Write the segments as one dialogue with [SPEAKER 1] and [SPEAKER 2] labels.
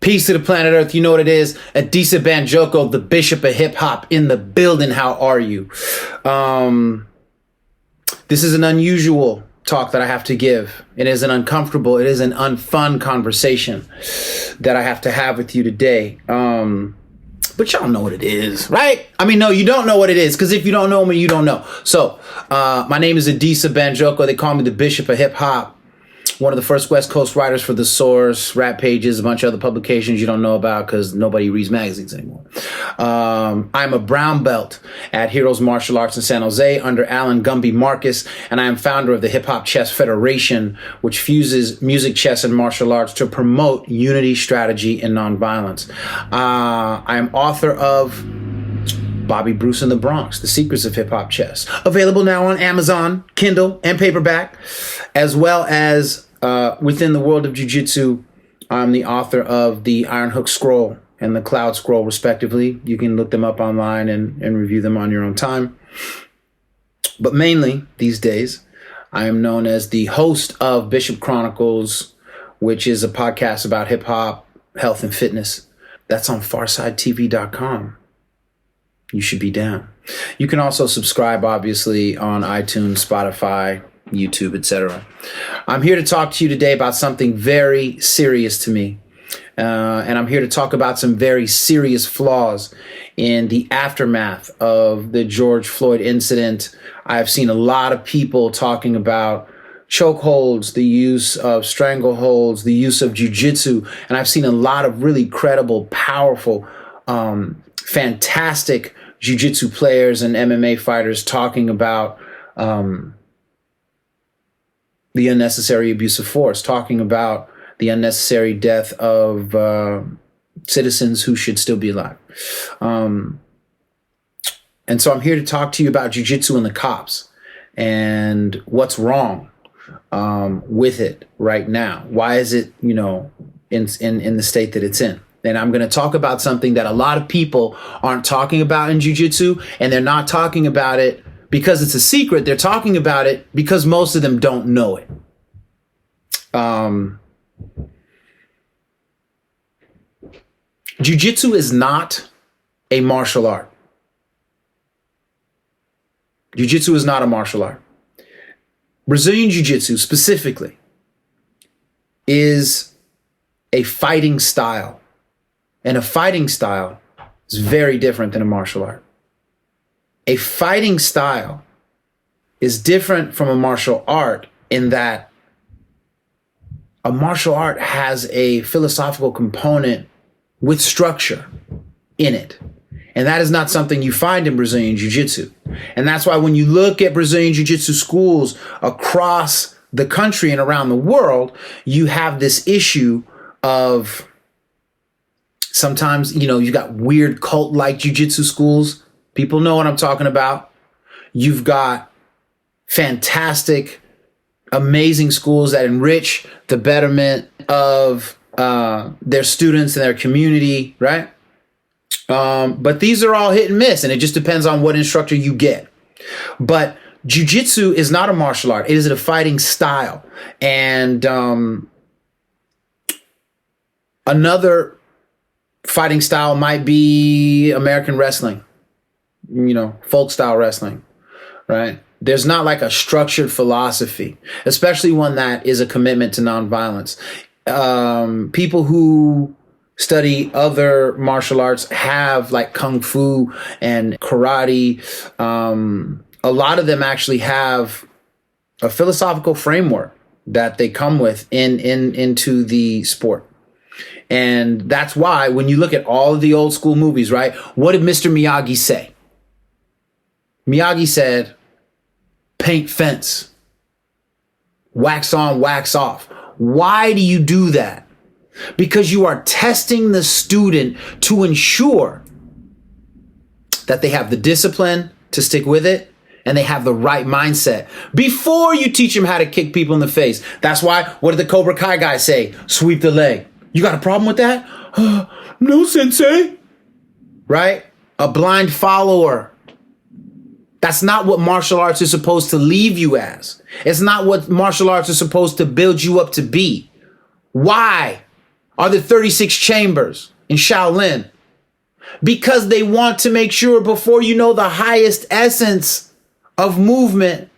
[SPEAKER 1] Peace to the planet Earth. You know what it is. Adisa Banjoko, the Bishop of Hip Hop in the building. How are you? This is an unusual talk that I have to give. It is an uncomfortable, it is an unfun conversation that I have to have with you today. But y'all know what it is, right? I mean, no, you don't know what it is, because if you don't know me, you don't know. So, my name is Adisa Banjoko. They call me the Bishop of Hip Hop. One of the first West Coast writers for The Source, Rap Pages, a bunch of other publications you don't know about because nobody reads magazines anymore. I'm a brown belt at Heroes Martial Arts in San Jose under Alan Gumby Marcus, and I am founder of the Hip Hop Chess Federation, which fuses music, chess, and martial arts to promote unity, strategy, and nonviolence. I am author of Bobby Bruce in the Bronx, The Secrets of Hip Hop Chess. Available now on Amazon, Kindle, and paperback, as well as within the world of Jiu Jitsu. I'm the author of the Iron Hook Scroll and the Cloud Scroll, respectively. You can look them up online and review them on your own time. But mainly, these days, I am known as the host of Bishop Chronicles, which is a podcast about hip hop, health, and fitness. That's on FarsideTV.com. You should be down. You can also subscribe, obviously, on iTunes, Spotify, YouTube, etc. I'm here to talk to you today about something very serious to me. And I'm here to talk about some very serious flaws in the aftermath of the George Floyd incident. I've seen a lot of people talking about chokeholds, the use of strangleholds, the use of jiu-jitsu. And I've seen a lot of really credible, powerful, fantastic jiu-jitsu players and MMA fighters talking about the unnecessary abuse of force, talking about the unnecessary death of citizens who should still be alive. And so I'm here to talk to you about jiu-jitsu and the cops and what's wrong with it right now. Why is it, in the state that it's in? And I'm going to talk about something that a lot of people aren't talking about in jiu-jitsu, and they're not talking about it because it's a secret. They're talking about it because most of them don't know it. Jiu-jitsu is not a martial art. Jiu-jitsu is not a martial art. Brazilian jiu-jitsu specifically is a fighting style. And a fighting style is very different than a martial art. A fighting style is different from a martial art in that a martial art has a philosophical component with structure in it. And that is not something you find in Brazilian Jiu-Jitsu. And that's why when you look at Brazilian Jiu-Jitsu schools across the country and around the world, you have this issue of sometimes, you got weird cult-like jiu-jitsu schools. People know what I'm talking about. You've got fantastic, amazing schools that enrich the betterment of their students and their community, right? But these are all hit and miss, and it just depends on what instructor you get. But jiu-jitsu is not a martial art. It is a fighting style. And another fighting style might be American wrestling, folk style wrestling, right? There's not like a structured philosophy, especially one that is a commitment to nonviolence. People who study other martial arts have like Kung Fu and karate. A lot of them actually have a philosophical framework that they come with into the sport. And that's why when you look at all of the old school movies, right? What did Mr. Miyagi say? Miyagi said, paint fence, wax on, wax off. Why do you do that? Because you are testing the student to ensure that they have the discipline to stick with it and they have the right mindset before you teach them how to kick people in the face. That's why, what did the Cobra Kai guy say? Sweep the leg. You got a problem with that? No, sensei. Right? A blind follower. That's not what martial arts is supposed to leave you as. It's not what martial arts is supposed to build you up to be. Why? are the 36 chambers in Shaolin, because they want to make sure before you know the highest essence of movement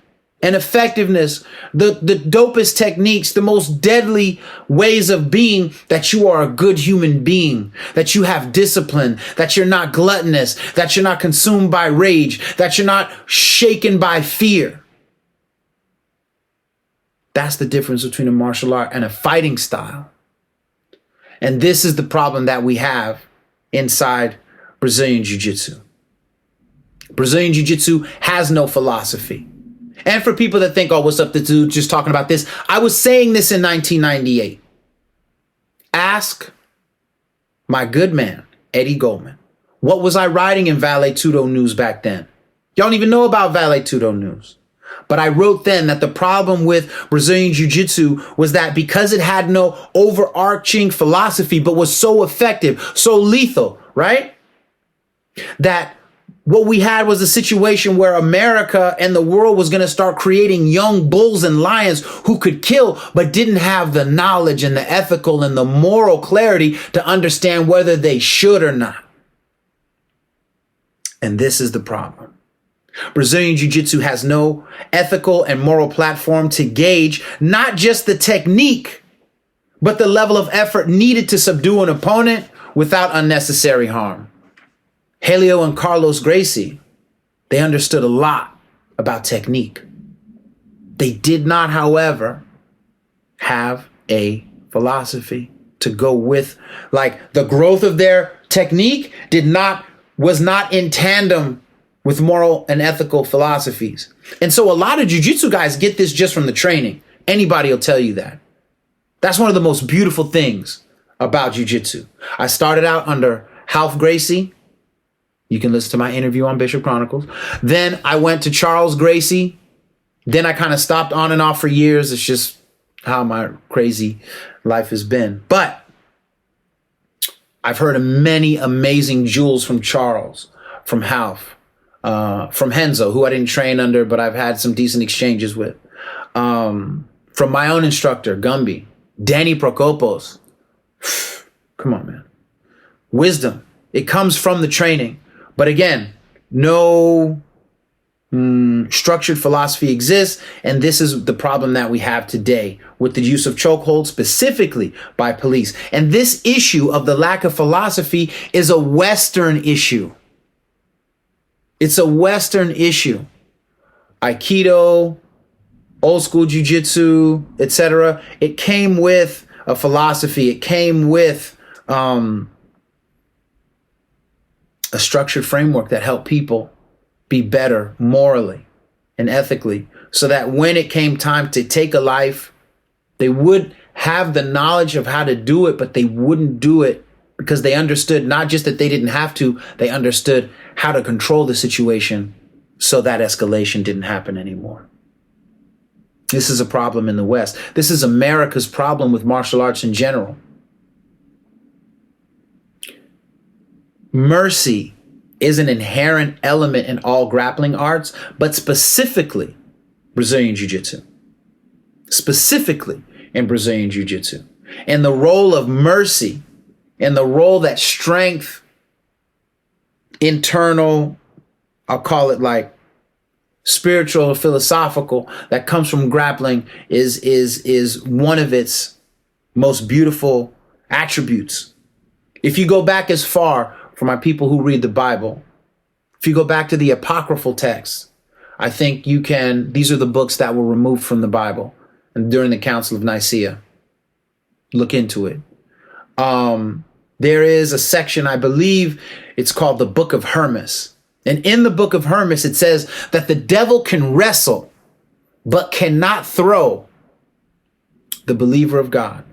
[SPEAKER 1] and effectiveness, the dopest techniques, the most deadly ways of being, that you are a good human being, that you have discipline, that you're not gluttonous, that you're not consumed by rage, that you're not shaken by fear. That's the difference between a martial art and a fighting style. And this is the problem that we have inside Brazilian Jiu-Jitsu. Brazilian Jiu-Jitsu has no philosophy. And for people that think, oh, what's up, the dude just talking about this? I was saying this in 1998. Ask my good man, Eddie Goldman. What was I writing in Vale Tudo News back then? Y'all don't even know about Vale Tudo News. But I wrote then that the problem with Brazilian Jiu-Jitsu was that because it had no overarching philosophy, but was so effective, so lethal, right? That what we had was a situation where America and the world was going to start creating young bulls and lions who could kill, but didn't have the knowledge and the ethical and the moral clarity to understand whether they should or not. And this is the problem. Brazilian Jiu-Jitsu has no ethical and moral platform to gauge not just the technique, but the level of effort needed to subdue an opponent without unnecessary harm. Helio and Carlos Gracie, they understood a lot about technique. They did not, however, have a philosophy to go with, like, the growth of their technique was not in tandem with moral and ethical philosophies. And so a lot of jiu-jitsu guys get this just from the training. Anybody will tell you that. That's one of the most beautiful things about jiu-jitsu. I started out under Ralph Gracie. You can listen to my interview on Bishop Chronicles. Then I went to Charles Gracie. Then I kind of stopped on and off for years. It's just how my crazy life has been. But I've heard of many amazing jewels from Charles, from Ralph, from Henzo, who I didn't train under, but I've had some decent exchanges with. From my own instructor, Gumby, Danny Prokopos. Come on, man. Wisdom. It comes from the training. But again, no structured philosophy exists. And this is the problem that we have today with the use of chokeholds, specifically by police. And this issue of the lack of philosophy is a Western issue. It's a Western issue. Aikido, old school jiu-jitsu, etc. It came with a philosophy. It came with a structured framework that helped people be better morally and ethically, so that when it came time to take a life, they would have the knowledge of how to do it, but they wouldn't do it because they understood not just that they didn't have to, they understood how to control the situation so that escalation didn't happen anymore. This is a problem in the West. This is America's problem with martial arts in general. Mercy is an inherent element in all grappling arts, but specifically Brazilian Jiu-Jitsu. Specifically in Brazilian Jiu-Jitsu. And the role of mercy and the role that strength, internal, I'll call it like spiritual or philosophical, that comes from grappling is one of its most beautiful attributes. If you go back as far, for my people who read the Bible, if you go back to the apocryphal texts, I think you can, these are the books that were removed from the Bible and during the Council of Nicaea. Look into it. There is a section, I believe it's called the Book of Hermas. And in the Book of Hermas, it says that the devil can wrestle, but cannot throw the believer of God.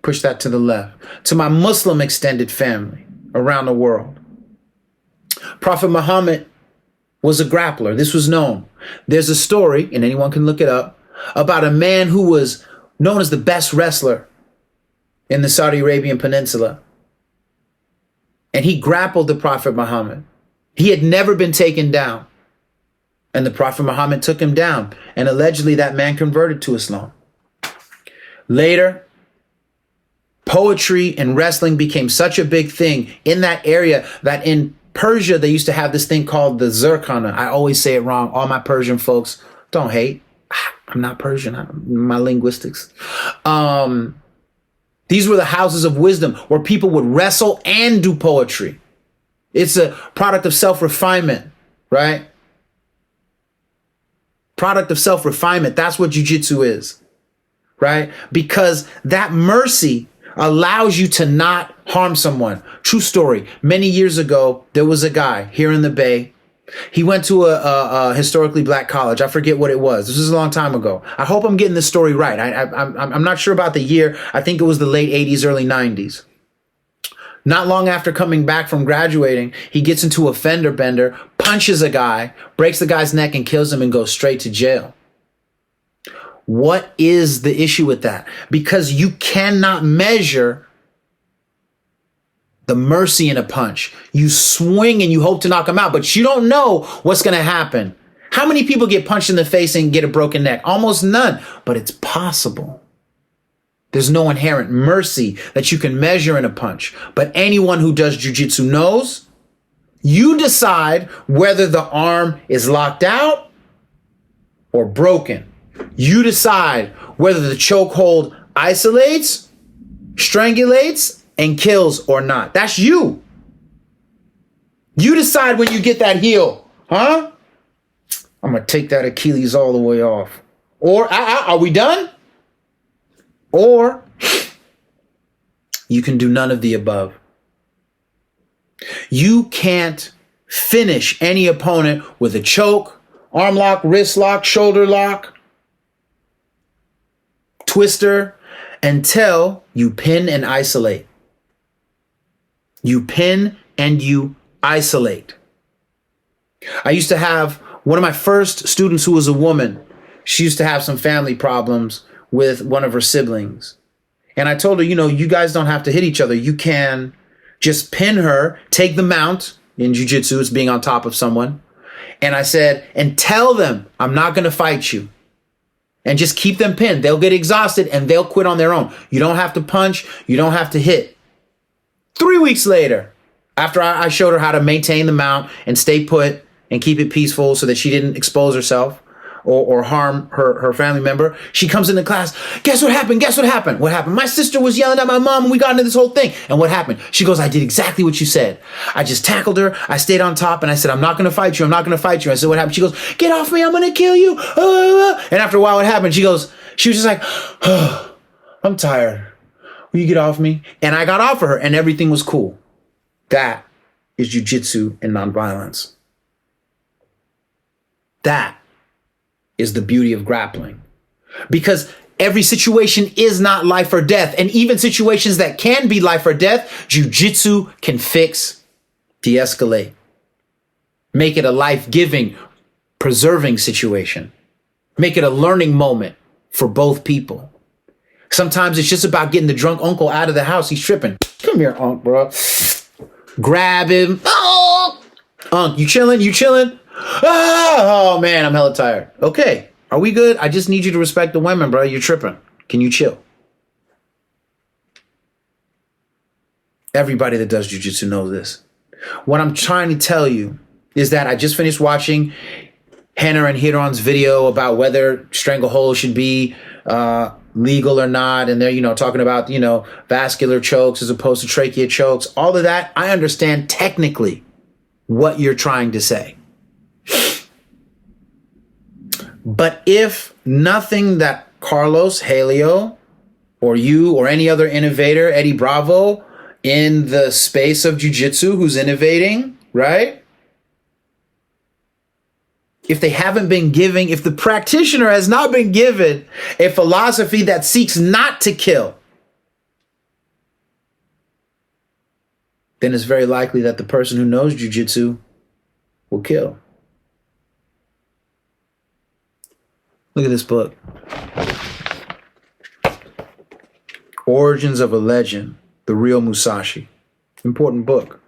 [SPEAKER 1] Push that to the left. To my Muslim extended family around the world. Prophet Muhammad was a grappler. This was known. There's a story, and anyone can look it up, about a man who was known as the best wrestler in the Saudi Arabian Peninsula. And he grappled the Prophet Muhammad. He had never been taken down. And the Prophet Muhammad took him down. And allegedly that man converted to Islam. Later, Poetry and wrestling became such a big thing in that area that in Persia, they used to have this thing called the zircana. I always say it wrong. All my Persian folks, don't hate. I'm not Persian. My linguistics. These were the houses of wisdom where people would wrestle and do poetry. It's a product of self-refinement, right? Product of self-refinement. That's what jiu-jitsu is, right? Because that mercy allows you to not harm someone. True story. Many years ago, there was a guy here in the Bay. He went to a historically black college. I forget what it was. This was a long time ago. I hope I'm getting this story right. I'm not sure about the year. I think it was the late 80s, early 90s. Not long after coming back from graduating, he gets into a fender bender, punches a guy, breaks the guy's neck and kills him and goes straight to jail. What is the issue with that? Because you cannot measure the mercy in a punch. You swing and you hope to knock him out, but you don't know what's going to happen. How many people get punched in the face and get a broken neck? Almost none, but it's possible. There's no inherent mercy that you can measure in a punch. But anyone who does jiu-jitsu knows you decide whether the arm is locked out or broken. You decide whether the chokehold isolates, strangulates, and kills or not. That's you. You decide when you get that heel, huh? I'm going to take that Achilles all the way off. Or, are we done? Or you can do none of the above. You can't finish any opponent with a choke, arm lock, wrist lock, shoulder lock, twister, until you pin and isolate. You pin and you isolate. I used to have one of my first students who was a woman. She used to have some family problems with one of her siblings. And I told her, you guys don't have to hit each other. You can just pin her, take the mount. In jiu-jitsu, it's being on top of someone. And I said, and tell them, I'm not going to fight you. And just keep them pinned. They'll get exhausted and they'll quit on their own. You don't have to punch. You don't have to hit. 3 weeks later, after I showed her how to maintain the mount and stay put and keep it peaceful so that she didn't expose herself or harm her family member, she comes into class. Guess what happened? Guess what happened? What happened? My sister was yelling at my mom and we got into this whole thing. And what happened? She goes, I did exactly what you said. I just tackled her. I stayed on top and I said, I'm not going to fight you. I'm not going to fight you. I said, what happened? She goes, get off me. I'm going to kill you. And after a while, what happened? She was just like, oh, I'm tired. Will you get off me? And I got off of her and everything was cool. That is jiu-jitsu and nonviolence. That is the beauty of grappling. Because every situation is not life or death. And even situations that can be life or death, jiu-jitsu can fix, de-escalate, make it a life-giving, preserving situation, make it a learning moment for both people. Sometimes it's just about getting the drunk uncle out of the house. He's tripping. Come here, Unc, bro. Grab him. Oh, Unc, you chilling? You chilling? Oh, man, I'm hella tired. Okay, are we good? I just need you to respect the women, bro. You're tripping. Can you chill? Everybody that does jiu-jitsu knows this. What I'm trying to tell you is that I just finished watching Henner and Hiron's video about whether stranglehold should be legal or not. And they're, talking about, vascular chokes as opposed to trachea chokes. All of that, I understand technically what you're trying to say. But if nothing that Carlos, Helio, or you or any other innovator, Eddie Bravo, in the space of jiu-jitsu who's innovating, right? If they haven't been giving, if the practitioner has not been given a philosophy that seeks not to kill, then it's very likely that the person who knows jiu-jitsu will kill. Look at this book. Origins of a Legend, The Real Musashi. Important book.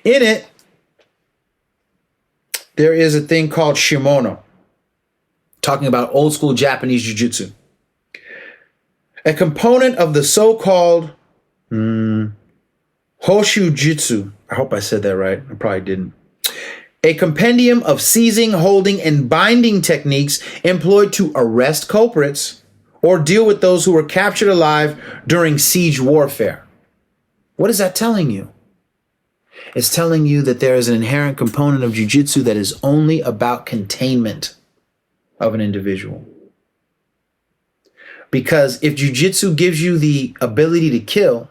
[SPEAKER 1] In it, there is a thing called shimono, talking about old school Japanese jiu-jitsu. A component of the so-called Hoshu Jitsu. I hope I said that right. I probably didn't. A compendium of seizing, holding, and binding techniques employed to arrest culprits or deal with those who were captured alive during siege warfare. What is that telling you? It's telling you that there is an inherent component of jiu-jitsu that is only about containment of an individual. Because if jiu-jitsu gives you the ability to kill,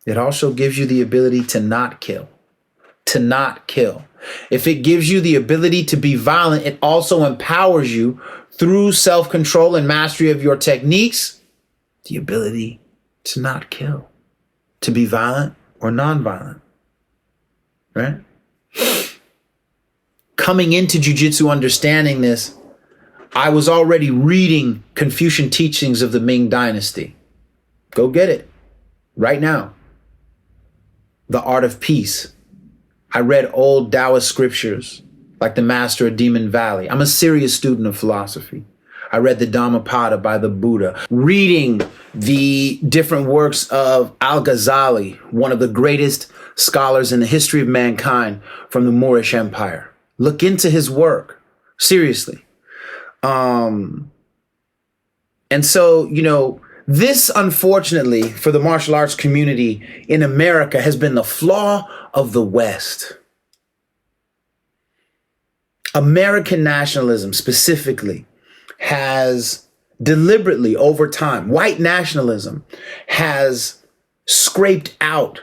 [SPEAKER 1] it also gives you the ability to not kill. To not kill. If it gives you the ability to be violent, it also empowers you through self-control and mastery of your techniques, the ability to not kill, to be violent or non-violent, right? Coming into jiu-jitsu understanding this, I was already reading Confucian teachings of the Ming Dynasty. Go get it right now. The Art of Peace. I read old Taoist scriptures like the Master of Demon Valley. I'm a serious student of philosophy. I read the Dhammapada by the Buddha. Reading the different works of Al-Ghazali, one of the greatest scholars in the history of mankind from the Moorish Empire. Look into his work. Seriously. And so, this, unfortunately, for the martial arts community in America has been the flaw of the West. American nationalism specifically has deliberately over time, white nationalism has scraped out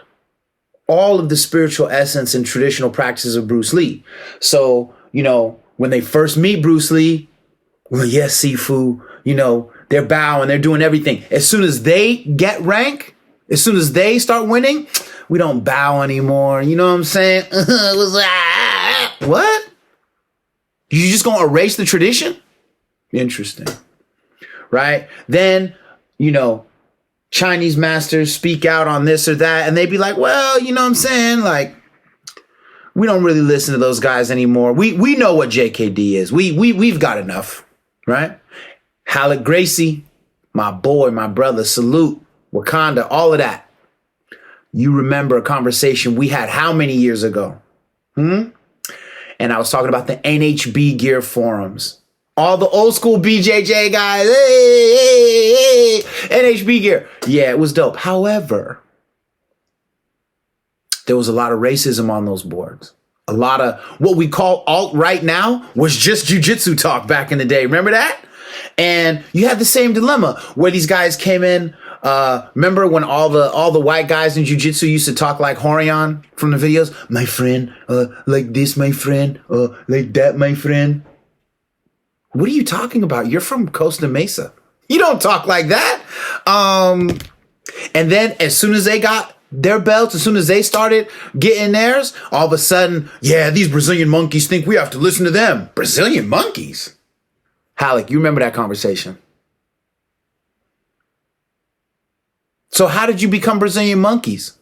[SPEAKER 1] all of the spiritual essence and traditional practices of Bruce Lee. So, when they first meet Bruce Lee, well, yes, Sifu, they're bowing, they're doing everything. As soon as they get rank, as soon as they start winning, we don't bow anymore. You know what I'm saying? What? You just gonna erase the tradition? Interesting. Right? Then, Chinese masters speak out on this or that, and they be like, well, you know what I'm saying? Like, we don't really listen to those guys anymore. We know what JKD is. We've got enough, right? Halleck Gracie, my boy, my brother, salute, Wakanda, all of that. You remember a conversation we had how many years ago? And I was talking about the NHB gear forums. All the old school BJJ guys, hey, NHB gear. Yeah, it was dope. However, there was a lot of racism on those boards. A lot of what we call alt-right now was just jiu-jitsu talk back in the day. Remember that? And you had the same dilemma where these guys came in. Remember when all the white guys in jiu-jitsu used to talk like Horion from the videos? My friend, like this, my friend, like that, my friend. What are you talking about? You're from Costa Mesa. You don't talk like that. And then as soon as they got their belts, as soon as they started getting theirs, all of a sudden, yeah, these Brazilian monkeys think we have to listen to them. Brazilian monkeys? Halleck, you remember that conversation. So how did you become Brazilian monkeys?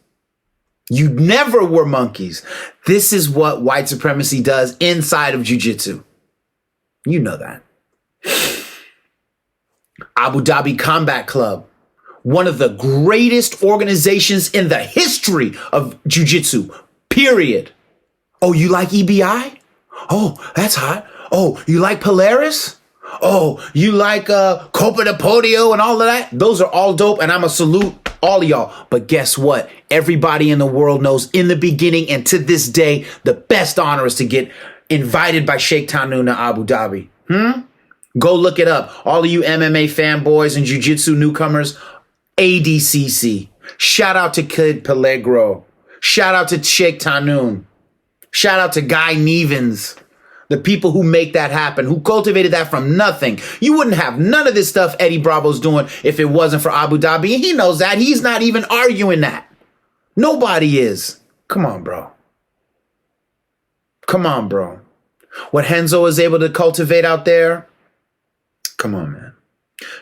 [SPEAKER 1] You never were monkeys. This is what white supremacy does inside of jiu-jitsu. You know that. Abu Dhabi Combat Club, one of the greatest organizations in the history of jiu-jitsu, period. Oh, you like EBI? Oh, that's hot. Oh, you like Polaris? Oh, you like Copa de Podio and all of that? Those are all dope, and I'ma salute all of y'all. But guess what? Everybody in the world knows in the beginning and to this day, the best honor is to get invited by Sheikh Tahnoon to Abu Dhabi. Go look it up. All of you MMA fanboys and jiu-jitsu newcomers, ADCC. Shout out to Kid Peligro. Shout out to Sheikh Tahnoon. Shout out to Guy Nevins. The people who make that happen, who cultivated that from nothing. You wouldn't have none of this stuff Eddie Bravo's doing if it wasn't for Abu Dhabi. And he knows that. He's not even arguing that. Nobody is. Come on, bro. Come on, bro. What Renzo is able to cultivate out there. Come on, man.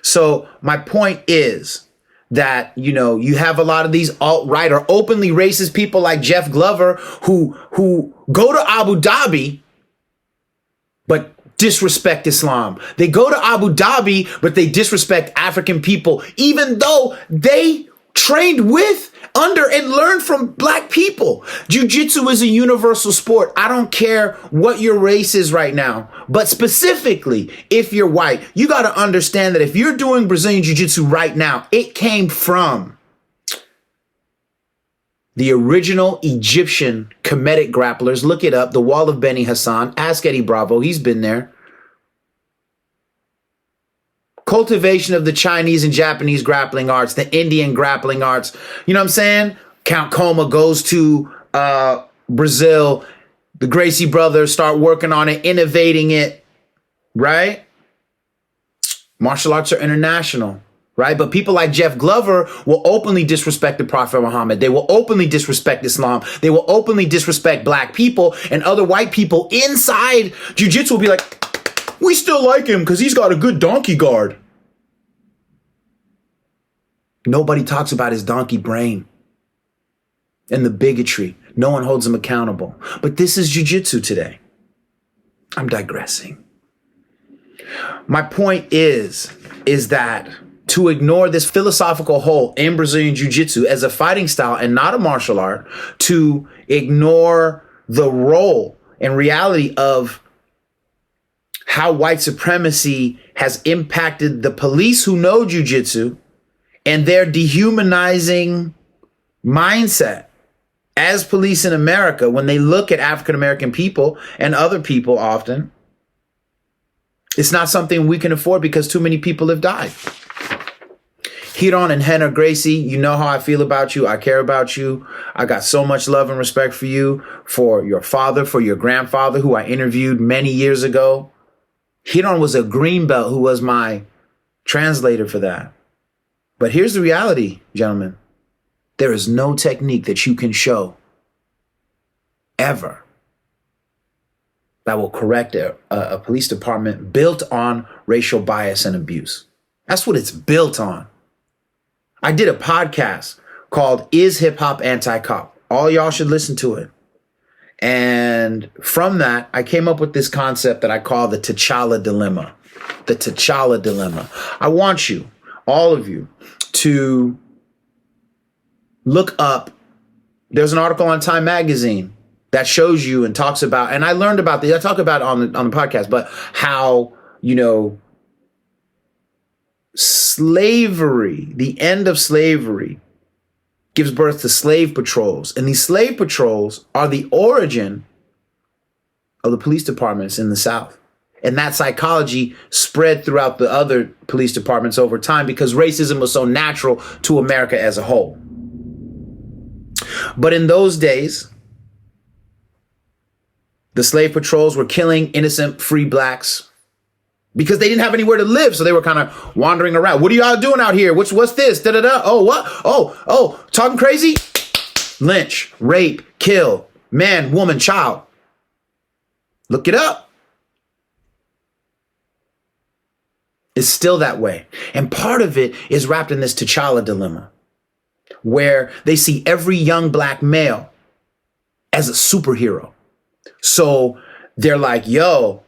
[SPEAKER 1] So my point is that, you have a lot of these alt-right or openly racist people like Jeff Glover who go to Abu Dhabi but disrespect Islam. They go to Abu Dhabi, but they disrespect African people, even though they trained with and learn from black people. Jiu-jitsu is a universal sport. I don't care what your race is right now, but specifically if you're white, you got to understand that if you're doing Brazilian Jiu-jitsu right now, it came from the original Egyptian Kemetic grapplers. Look it up. The Wall of Beni Hassan. Ask Eddie Bravo. He's been there. Cultivation of the Chinese and Japanese grappling arts, the Indian grappling arts. You know what I'm saying? Count Koma goes to Brazil. The Gracie brothers start working on it, innovating it, right? Martial arts are international, right? But people like Jeff Glover will openly disrespect the Prophet Muhammad. They will openly disrespect Islam. They will openly disrespect black people, and other white people inside jiu-jitsu will be like, we still like him because he's got a good donkey guard. Nobody talks about his donkey brain and the bigotry. No one holds him accountable. But this is jiu-jitsu today. I'm digressing. My point is that to ignore this philosophical hole in Brazilian jiu-jitsu as a fighting style and not a martial art, to ignore the role and reality of how white supremacy has impacted the police who know jiu-jitsu and their dehumanizing mindset as police in America when they look at African-American people and other people often. It's not something we can afford because too many people have died. Hiron and Henna Gracie, you know how I feel about you. I care about you. I got so much love and respect for you, for your father, for your grandfather, who I interviewed many years ago. Hiron was a green belt who was my translator for that. But here's the reality, gentlemen. There is no technique that you can show ever that will correct a police department built on racial bias and abuse. That's what it's built on. I did a podcast called Is Hip Hop Anti-Cop? All y'all should listen to it. And from that, I came up with this concept that I call the TChalla Dilemma. The TChalla Dilemma. I want you, all of you, to look up. There's an article on Time Magazine that shows you and talks about, and I learned about this, I talk about it on the podcast, but how, you know, slavery, the end of slavery, gives birth to slave patrols. And these slave patrols are the origin of the police departments in the South. And that psychology spread throughout the other police departments over time because racism was so natural to America as a whole. But in those days, the slave patrols were killing innocent free blacks because they didn't have anywhere to live. So they were kind of wandering around. What are y'all doing out here? What's this? Da da da. Oh, what? Oh, talking crazy? Lynch, rape, kill, man, woman, child. Look it up. It's still that way. And part of it is wrapped in this TChalla dilemma, where they see every young black male as a superhero. So they're like, yo,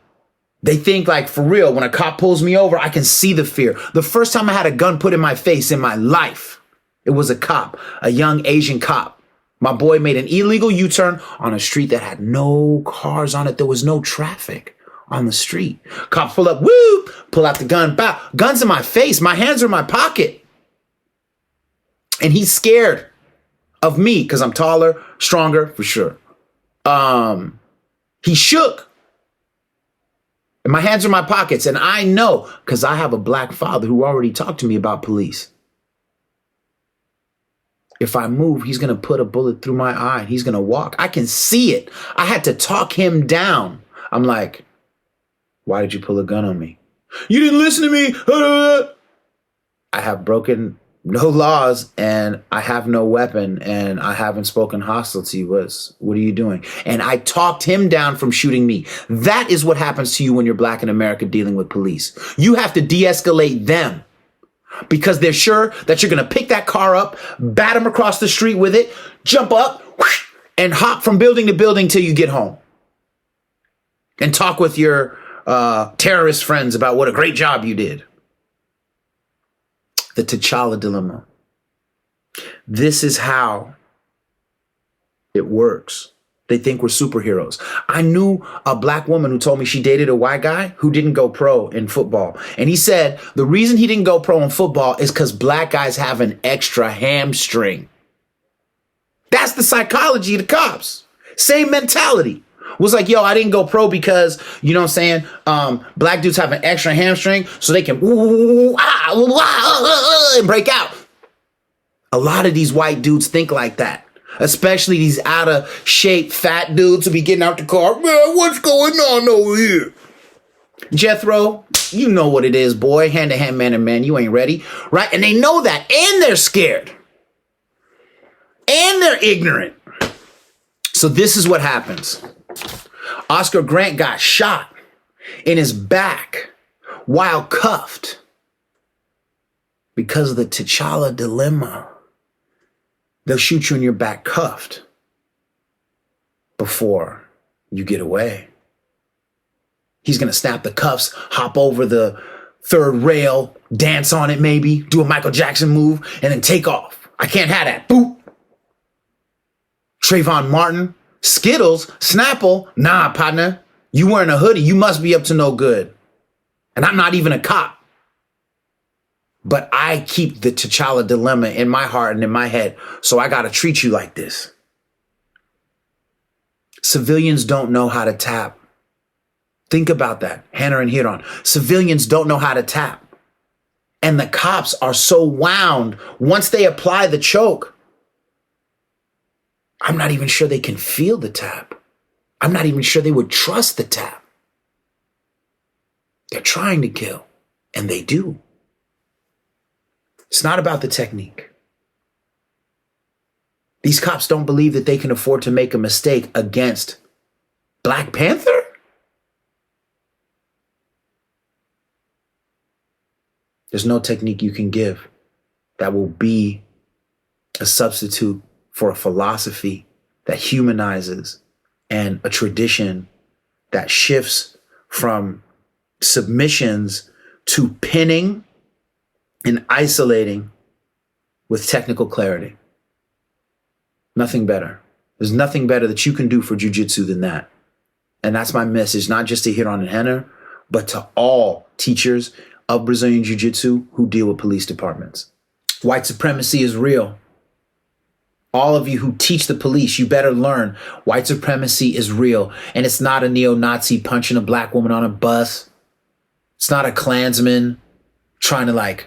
[SPEAKER 1] they think like, for real, when a cop pulls me over, I can see the fear. The first time I had a gun put in my face in my life, it was a cop, a young Asian cop. My boy made an illegal U-turn on a street that had no cars on it. There was no traffic on the street. Cops pull up, woo, pull out the gun, bow, guns in my face. My hands are in my pocket. And he's scared of me because I'm taller, stronger, for sure. He shook. And my hands are in my pockets. And I know because I have a black father who already talked to me about police. If I move, he's going to put a bullet through my eye. He's going to walk. I can see it. I had to talk him down. I'm like, why did you pull a gun on me? You didn't listen to me. I have broken no laws and I have no weapon and I haven't spoken hostile to you. What are you doing? And I talked him down from shooting me. That is what happens to you when you're black in America dealing with police. You have to de-escalate them because they're sure that you're going to pick that car up, bat them across the street with it, jump up and hop from building to building till you get home and talk with your terrorist friends about what a great job you did. The TChalla Dilemma. This is how it works. They think we're superheroes. I knew a black woman who told me she dated a white guy who didn't go pro in football. And he said the reason he didn't go pro in football is because black guys have an extra hamstring. That's the psychology of the cops. Same mentality. Was like, yo, I didn't go pro because, you know what I'm saying? Black dudes have an extra hamstring so they can and break out. A lot of these white dudes think like that. Especially these out of shape fat dudes who be getting out the car. Man, what's going on over here? Jethro, you know what it is, boy. Hand to hand, man to man. You ain't ready, right? And they know that, and they're scared, and they're ignorant. So this is what happens. Oscar Grant got shot in his back while cuffed because of the TChalla Dilemma. They'll shoot you in your back cuffed before you get away. He's going to snap the cuffs, hop over the third rail, dance on it maybe, do a Michael Jackson move, and then take off. I can't have that. Boop. Trayvon Martin, Skittles, Snapple. Nah, partner. You wearing a hoodie. You must be up to no good. And I'm not even a cop. But I keep the TChalla Dilemma in my heart and in my head. So I got to treat you like this. Civilians don't know how to tap. Think about that. Hannah and Hiron. Civilians don't know how to tap. And the cops are so wound once they apply the choke. I'm not even sure they can feel the tap. I'm not even sure they would trust the tap. They're trying to kill, and they do. It's not about the technique. These cops don't believe that they can afford to make a mistake against Black Panther? There's no technique you can give that will be a substitute for a philosophy that humanizes and a tradition that shifts from submissions to pinning and isolating with technical clarity. Nothing better. There's nothing better that you can do for Jiu Jitsu than that. And that's my message, not just to Hiron and Henner, but to all teachers of Brazilian Jiu Jitsu who deal with police departments. White supremacy is real. All of you who teach the police, you better learn white supremacy is real. And it's not a neo-Nazi punching a black woman on a bus. It's not a Klansman trying to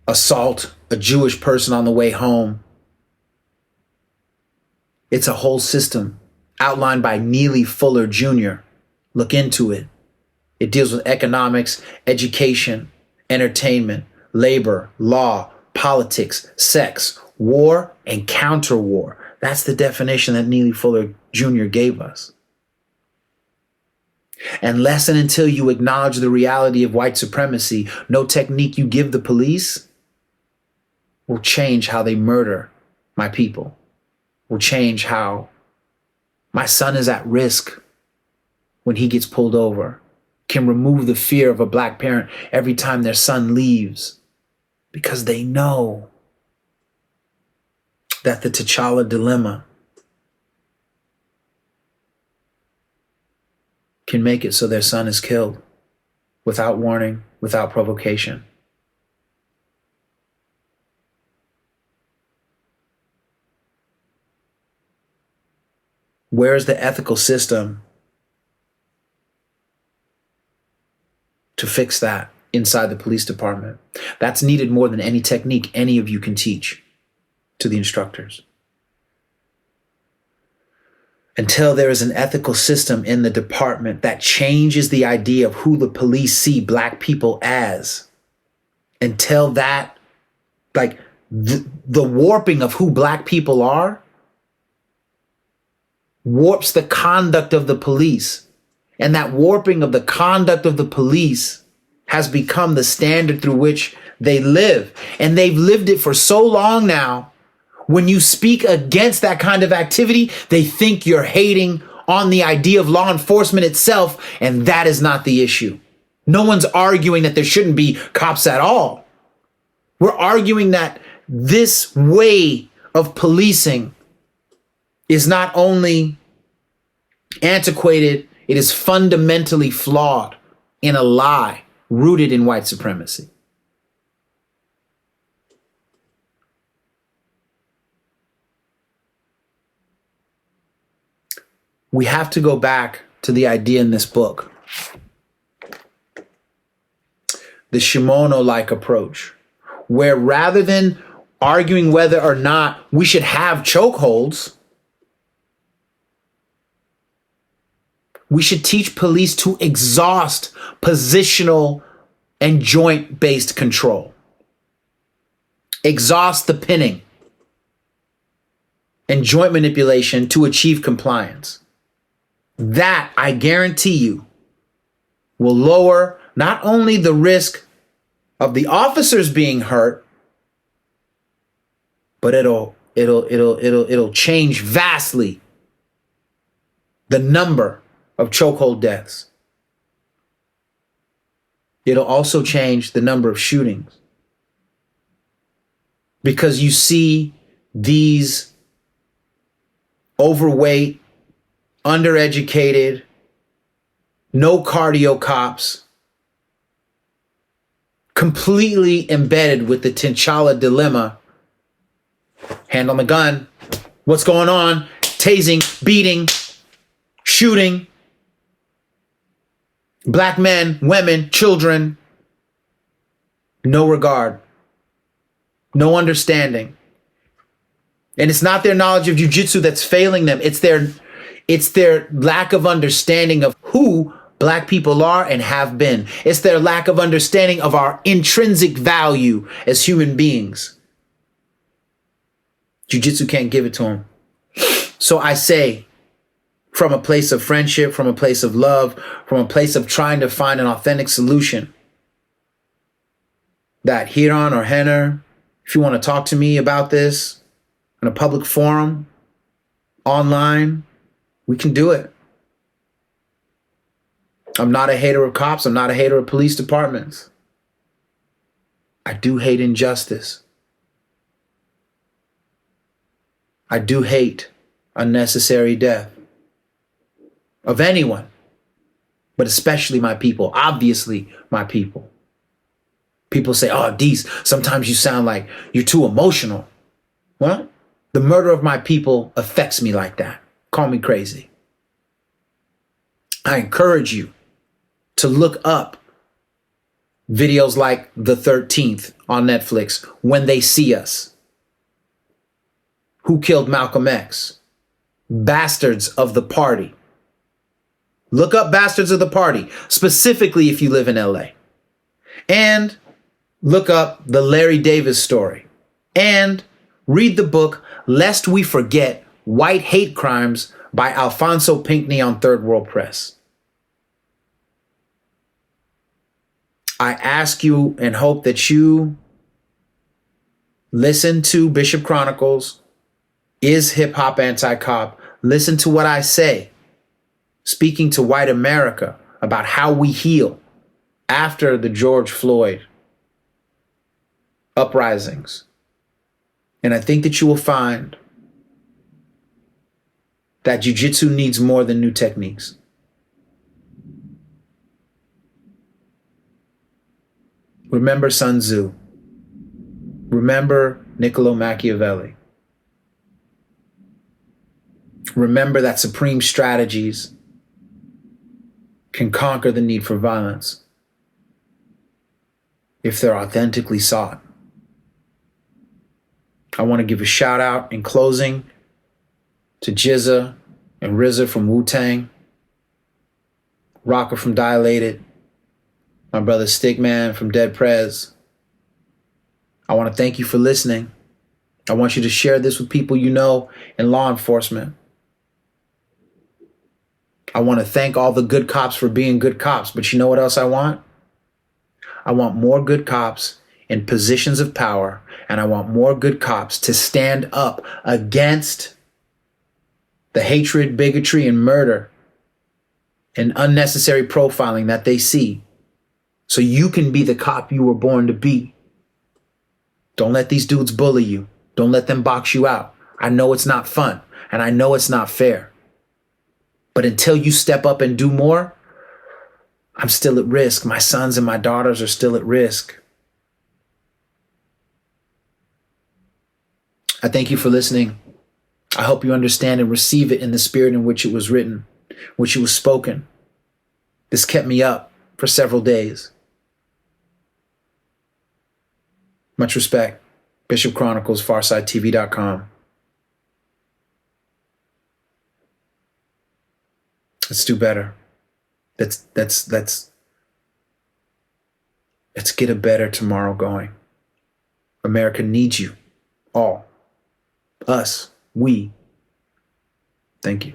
[SPEAKER 1] assault a Jewish person on the way home. It's a whole system outlined by Neely Fuller Jr. Look into it. It deals with economics, education, entertainment, labor, law, politics, sex, war, and counter-war. That's the definition that Neely Fuller Jr. gave us. Unless and until you acknowledge the reality of white supremacy, no technique you give the police will change how they murder my people, will change how my son is at risk when he gets pulled over, can remove the fear of a black parent every time their son leaves, because they know that the TChalla Dilemma can make it so their son is killed without warning, without provocation. Where's the ethical system to fix that inside the police department? That's needed more than any technique any of you can teach to the instructors. Until there is an ethical system in the department that changes the idea of who the police see black people as, until that, the warping of who black people are warps the conduct of the police. And that warping of the conduct of the police has become the standard through which they live. And they've lived it for so long now. When you speak against that kind of activity, they think you're hating on the idea of law enforcement itself. And that is not the issue. No one's arguing that there shouldn't be cops at all. We're arguing that this way of policing is not only antiquated, it is fundamentally flawed in a lie rooted in white supremacy. We have to go back to the idea in this book, the Shimono-like approach, where rather than arguing whether or not we should have chokeholds, we should teach police to exhaust positional and joint-based control. Exhaust the pinning and joint manipulation to achieve compliance. That, I guarantee you, will lower not only the risk of the officers being hurt, but it'll change vastly the number of chokehold deaths. It'll also change the number of shootings. Because you see these overweight, undereducated, no cardio cops completely embedded with the TChalla Dilemma. Hand on the gun. What's going on? Tasing, beating, shooting. Black men, women, children. No regard. No understanding. And it's not their knowledge of Jiu Jitsu that's failing them. It's their lack of understanding of who Black people are and have been. It's their lack of understanding of our intrinsic value as human beings. Jiu Jitsu can't give it to them. So I say, from a place of friendship, from a place of love, from a place of trying to find an authentic solution, that Hiran or Henner, if you want to talk to me about this in a public forum, online, we can do it. I'm not a hater of cops. I'm not a hater of police departments. I do hate injustice. I do hate unnecessary death of anyone, but especially my people, obviously my people. People say, oh, Dees, sometimes you sound like you're too emotional. Well, the murder of my people affects me like that. Call me crazy. I encourage you to look up videos like The 13th on Netflix, When They See Us. Who Killed Malcolm X? Bastards of the Party. Look up Bastards of the Party, specifically if you live in LA. And look up the Larry Davis story. And read the book, Lest We Forget White Hate Crimes by Alfonso Pinkney on Third World Press. I ask you and hope that you listen to Bishop Chronicles, Is Hip Hop Anti-Cop? Listen to what I say, speaking to white America about how we heal after the George Floyd uprisings. And I think that you will find that Jiu Jitsu needs more than new techniques. Remember Sun Tzu. Remember Niccolo Machiavelli. Remember that supreme strategies can conquer the need for violence if they're authentically sought. I want to give a shout out in closing to Jizza and RZA from Wu-Tang, Rocker from Dilated, my brother Stickman from Dead Prez. I want to thank you for listening. I want you to share this with people you know in law enforcement. I want to thank all the good cops for being good cops. But you know what else I want? I want more good cops in positions of power. And I want more good cops to stand up against the hatred, bigotry, and murder and unnecessary profiling that they see. So you can be the cop you were born to be. Don't let these dudes bully you. Don't let them box you out. I know it's not fun, and I know it's not fair. But until you step up and do more, I'm still at risk. My sons and my daughters are still at risk. I thank you for listening. I hope you understand and receive it in the spirit in which it was written, which it was spoken. This kept me up for several days. Much respect. Bishop Chronicles, FarsideTV.com. Let's do better. Let's get a better tomorrow going. America needs you all. Us. We. Thank you.